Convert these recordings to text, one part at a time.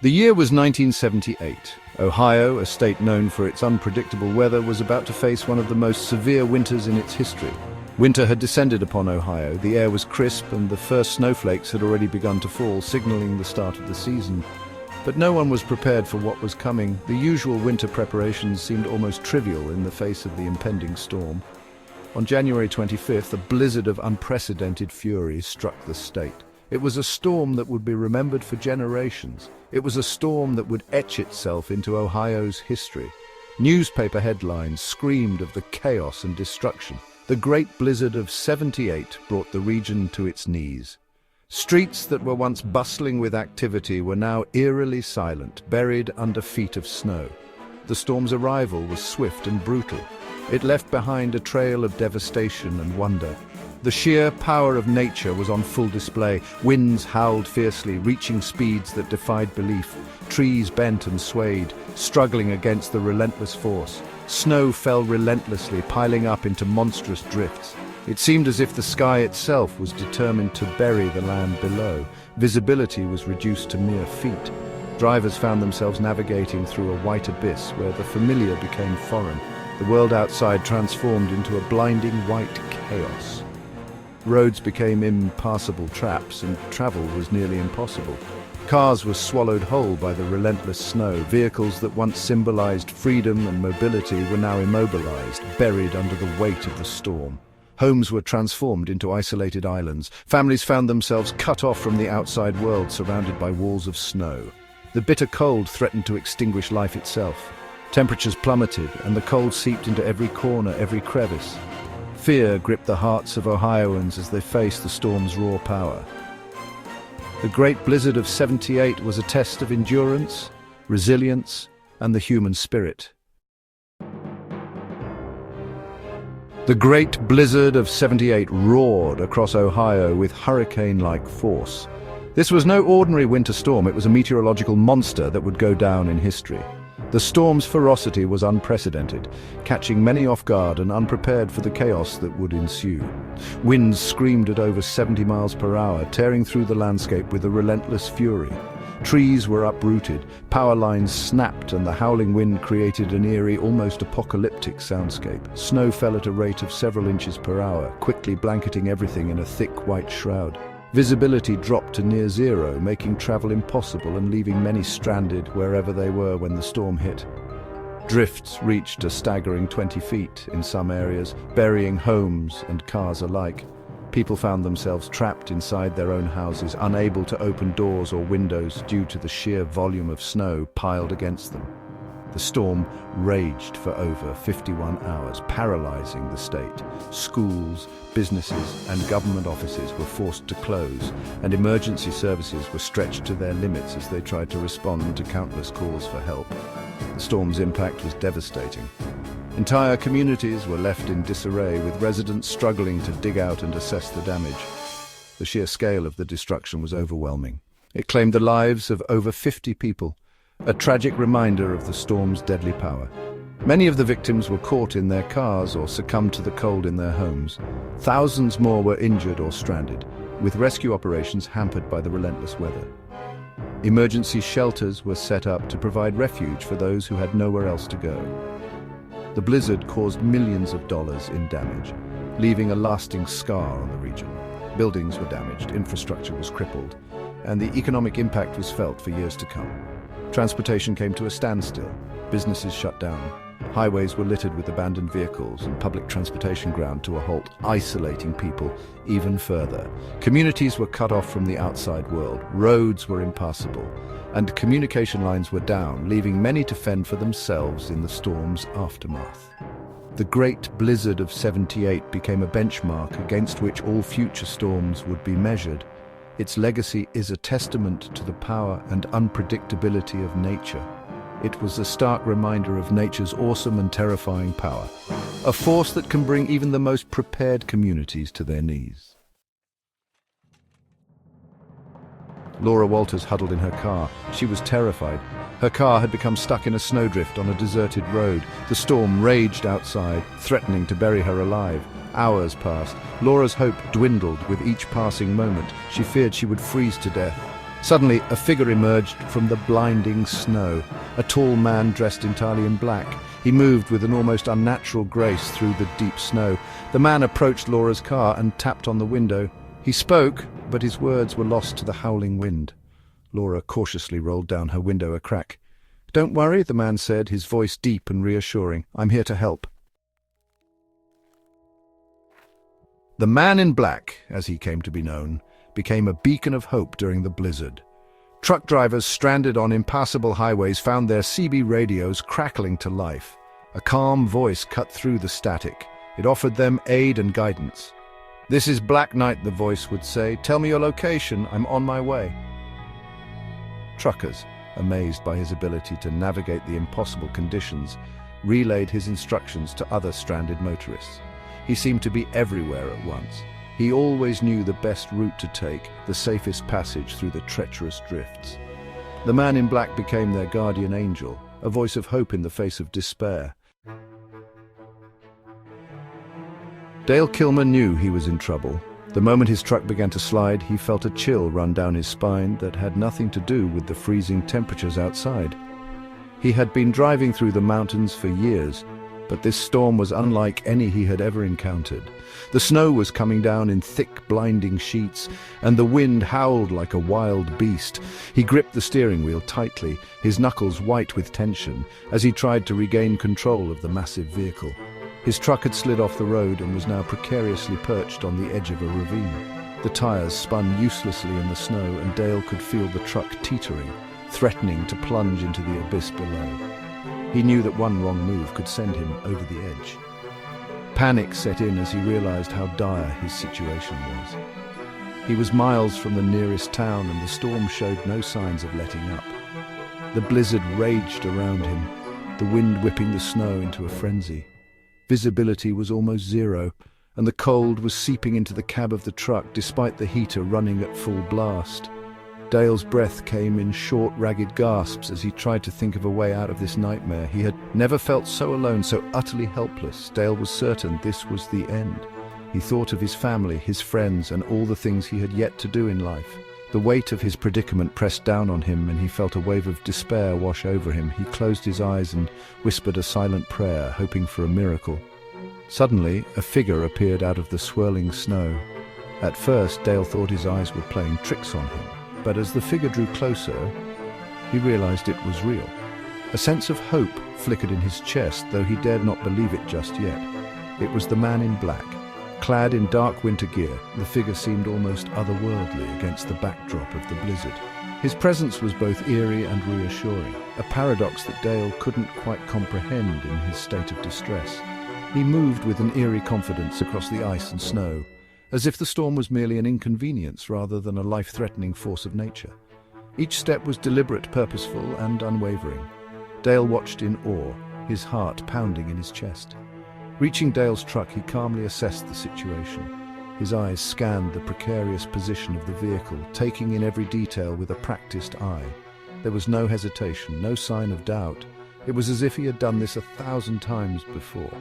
The year was 1978. Ohio, a state known for its unpredictable weather, was about to face one of the most severe winters in its history. Winter had descended upon Ohio, the air was crisp and the first snowflakes had already begun to fall, signaling the start of the season. But no one was prepared for what was coming. The usual winter preparations seemed almost trivial in the face of the impending storm. On January 25th, a blizzard of unprecedented fury struck the state. It was a storm that would be remembered for generations. It was a storm that would etch itself into Ohio's history. Newspaper headlines screamed of the chaos and destruction. The Great Blizzard of '78 brought the region to its knees. Streets that were once bustling with activity were now eerily silent, buried under feet of snow. The storm's arrival was swift and brutal. It left behind a trail of devastation and wonder. The sheer power of nature was on full display. Winds howled fiercely, reaching speeds that defied belief. Trees bent and swayed, struggling against the relentless force. Snow fell relentlessly, piling up into monstrous drifts. It seemed as if the sky itself was determined to bury the land below. Visibility was reduced to mere feet. Drivers found themselves navigating through a white abyss where the familiar became foreign. The world outside transformed into a blinding white chaos. Roads became impassable traps and travel was nearly impossible. Cars were swallowed whole by the relentless snow. Vehicles that once symbolized freedom and mobility were now immobilized, buried under the weight of the storm. Homes were transformed into isolated islands. Families found themselves cut off from the outside world, surrounded by walls of snow. The bitter cold threatened to extinguish life itself. Temperatures plummeted, and the cold seeped into every corner, every crevice. Fear gripped the hearts of Ohioans as they faced the storm's raw power. The Great Blizzard of '78 was a test of endurance, resilience, and the human spirit. The Great Blizzard of '78 roared across Ohio with hurricane-like force. This was no ordinary winter storm, it was a meteorological monster that would go down in history. The storm's ferocity was unprecedented, catching many off guard and unprepared for the chaos that would ensue. Winds screamed at over 70 miles per hour, tearing through the landscape with a relentless fury. Trees were uprooted, power lines snapped, and the howling wind created an eerie, almost apocalyptic soundscape. Snow fell at a rate of several inches per hour, quickly blanketing everything in a thick white shroud. Visibility dropped to near zero, making travel impossible and leaving many stranded wherever they were when the storm hit. Drifts reached a staggering 20 feet in some areas, burying homes and cars alike. People found themselves trapped inside their own houses, unable to open doors or windows due to the sheer volume of snow piled against them. The storm raged for over 51 hours, paralyzing the state. Schools, businesses, and government offices were forced to close, and emergency services were stretched to their limits as they tried to respond to countless calls for help. The storm's impact was devastating. Entire communities were left in disarray, with residents struggling to dig out and assess the damage. The sheer scale of the destruction was overwhelming. It claimed the lives of over 50 people, a tragic reminder of the storm's deadly power. Many of the victims were caught in their cars or succumbed to the cold in their homes. Thousands more were injured or stranded, with rescue operations hampered by the relentless weather. Emergency shelters were set up to provide refuge for those who had nowhere else to go. The blizzard caused millions of dollars in damage, leaving a lasting scar on the region. Buildings were damaged, infrastructure was crippled, and the economic impact was felt for years to come. Transportation came to a standstill, businesses shut down, highways were littered with abandoned vehicles, and public transportation ground to a halt, isolating people even further. Communities were cut off from the outside world, roads were impassable, and communication lines were down, leaving many to fend for themselves in the storm's aftermath. The Great Blizzard of '78 became a benchmark against which all future storms would be measured. Its legacy is a testament to the power and unpredictability of nature. It was a stark reminder of nature's awesome and terrifying power, a force that can bring even the most prepared communities to their knees. Laura Walters huddled in her car. She was terrified. Her car had become stuck in a snowdrift on a deserted road. The storm raged outside, threatening to bury her alive. Hours passed. Laura's hope dwindled with each passing moment. She feared she would freeze to death. Suddenly, a figure emerged from the blinding snow, a tall man dressed entirely in black. He moved with an almost unnatural grace through the deep snow. The man approached Laura's car and tapped on the window. He spoke, but his words were lost to the howling wind. Laura cautiously rolled down her window a crack. "Don't worry," the man said, his voice deep and reassuring. "I'm here to help." The man in black, as he came to be known, became a beacon of hope during the blizzard. Truck drivers stranded on impassable highways found their CB radios crackling to life. A calm voice cut through the static. It offered them aid and guidance. "This is Black Knight," the voice would say. "Tell me your location. I'm on my way." Truckers, amazed by his ability to navigate the impossible conditions, relayed his instructions to other stranded motorists. He seemed to be everywhere at once. He always knew the best route to take, the safest passage through the treacherous drifts. The man in black became their guardian angel, a voice of hope in the face of despair. Dale Kilmer knew he was in trouble. The moment his truck began to slide, he felt a chill run down his spine that had nothing to do with the freezing temperatures outside. He had been driving through the mountains for years, but this storm was unlike any he had ever encountered. The snow was coming down in thick, blinding sheets, and the wind howled like a wild beast. He gripped the steering wheel tightly, his knuckles white with tension, as he tried to regain control of the massive vehicle. His truck had slid off the road and was now precariously perched on the edge of a ravine. The tires spun uselessly in the snow, and Dale could feel the truck teetering, threatening to plunge into the abyss below. He knew that one wrong move could send him over the edge. Panic set in as he realized how dire his situation was. He was miles from the nearest town, and the storm showed no signs of letting up. The blizzard raged around him, the wind whipping the snow into a frenzy. Visibility was almost zero, and the cold was seeping into the cab of the truck despite the heater running at full blast. Dale's breath came in short, ragged gasps as he tried to think of a way out of this nightmare. He had never felt so alone, so utterly helpless. Dale was certain this was the end. He thought of his family, his friends, and all the things he had yet to do in life. The weight of his predicament pressed down on him, and he felt a wave of despair wash over him. He closed his eyes and whispered a silent prayer, hoping for a miracle. Suddenly, a figure appeared out of the swirling snow. At first, Dale thought his eyes were playing tricks on him. But as the figure drew closer, he realized it was real. A sense of hope flickered in his chest, though he dared not believe it just yet. It was the man in black. Clad in dark winter gear, the figure seemed almost otherworldly against the backdrop of the blizzard. His presence was both eerie and reassuring, a paradox that Dale couldn't quite comprehend in his state of distress. He moved with an eerie confidence across the ice and snow, as if the storm was merely an inconvenience rather than a life-threatening force of nature. Each step was deliberate, purposeful, and unwavering. Dale watched in awe, his heart pounding in his chest. Reaching Dale's truck, he calmly assessed the situation. His eyes scanned the precarious position of the vehicle, taking in every detail with a practiced eye. There was no hesitation, no sign of doubt. It was as if he had done this 1,000 times before.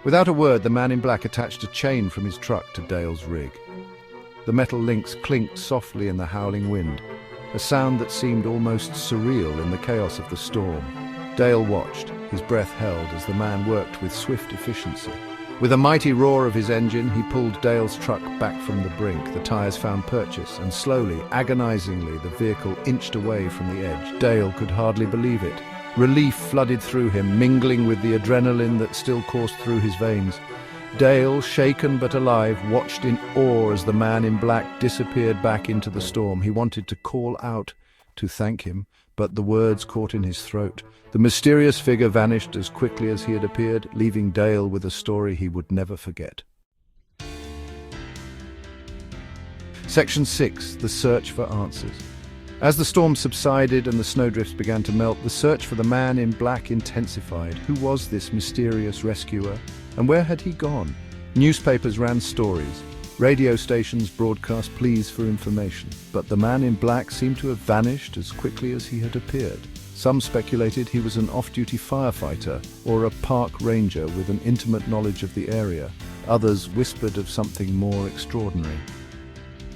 Without a word, the man in black attached a chain from his truck to Dale's rig. The metal links clinked softly in the howling wind, a sound that seemed almost surreal in the chaos of the storm. Dale watched, his breath held as the man worked with swift efficiency. With a mighty roar of his engine, he pulled Dale's truck back from the brink. The tires found purchase, and slowly, agonizingly, the vehicle inched away from the edge. Dale could hardly believe it. Relief flooded through him, mingling with the adrenaline that still coursed through his veins. Dale, shaken but alive, watched in awe as the man in black disappeared back into the storm. He wanted to call out, to thank him, but the words caught in his throat. The mysterious figure vanished as quickly as he had appeared, leaving Dale with a story he would never forget. Section 6. The Search for Answers. As the storm subsided and the snowdrifts began to melt, the search for the man in black intensified. Who was this mysterious rescuer, and where had he gone? Newspapers ran stories. Radio stations broadcast pleas for information. But the man in black seemed to have vanished as quickly as he had appeared. Some speculated he was an off-duty firefighter or a park ranger with an intimate knowledge of the area. Others whispered of something more extraordinary.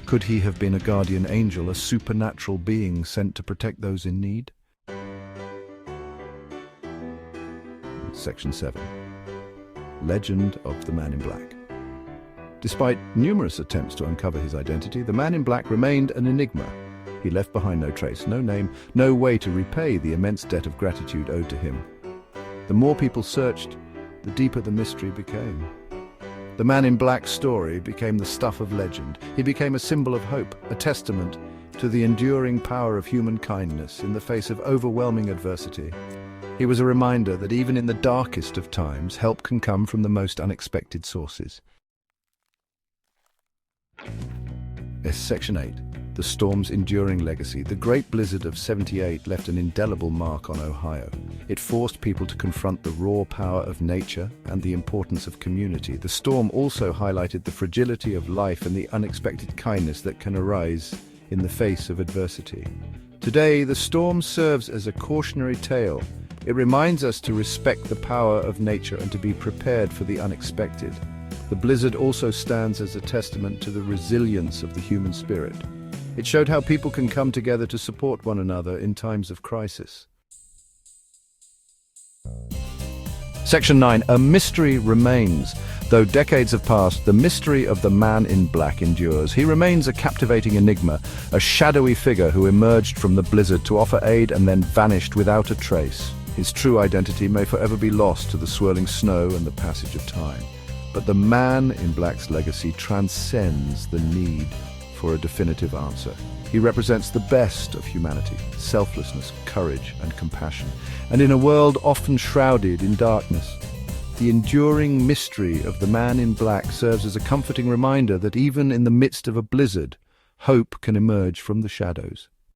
Could he have been a guardian angel, a supernatural being sent to protect those in need? Section 7. Legend of the Man in Black. Despite numerous attempts to uncover his identity, the Man in Black remained an enigma. He left behind no trace, no name, no way to repay the immense debt of gratitude owed to him. The more people searched, the deeper the mystery became. The Man in Black's story became the stuff of legend. He became a symbol of hope, a testament to the enduring power of human kindness in the face of overwhelming adversity. He was a reminder that even in the darkest of times, help can come from the most unexpected sources. Section 8. The storm's enduring legacy. The Great Blizzard of '78 left an indelible mark on Ohio. It forced people to confront the raw power of nature and the importance of community. The storm also highlighted the fragility of life and the unexpected kindness that can arise in the face of adversity. Today, the storm serves as a cautionary tale. It reminds us to respect the power of nature and to be prepared for the unexpected. The blizzard also stands as a testament to the resilience of the human spirit. It showed how people can come together to support one another in times of crisis. Section 9. A mystery remains. Though decades have passed, the mystery of the Man in Black endures. He remains a captivating enigma, a shadowy figure who emerged from the blizzard to offer aid and then vanished without a trace. His true identity may forever be lost to the swirling snow and the passage of time. But the Man in Black's legacy transcends the need for a definitive answer. He represents the best of humanity, selflessness, courage, and compassion. And in a world often shrouded in darkness, the enduring mystery of the Man in Black serves as a comforting reminder that even in the midst of a blizzard, hope can emerge from the shadows.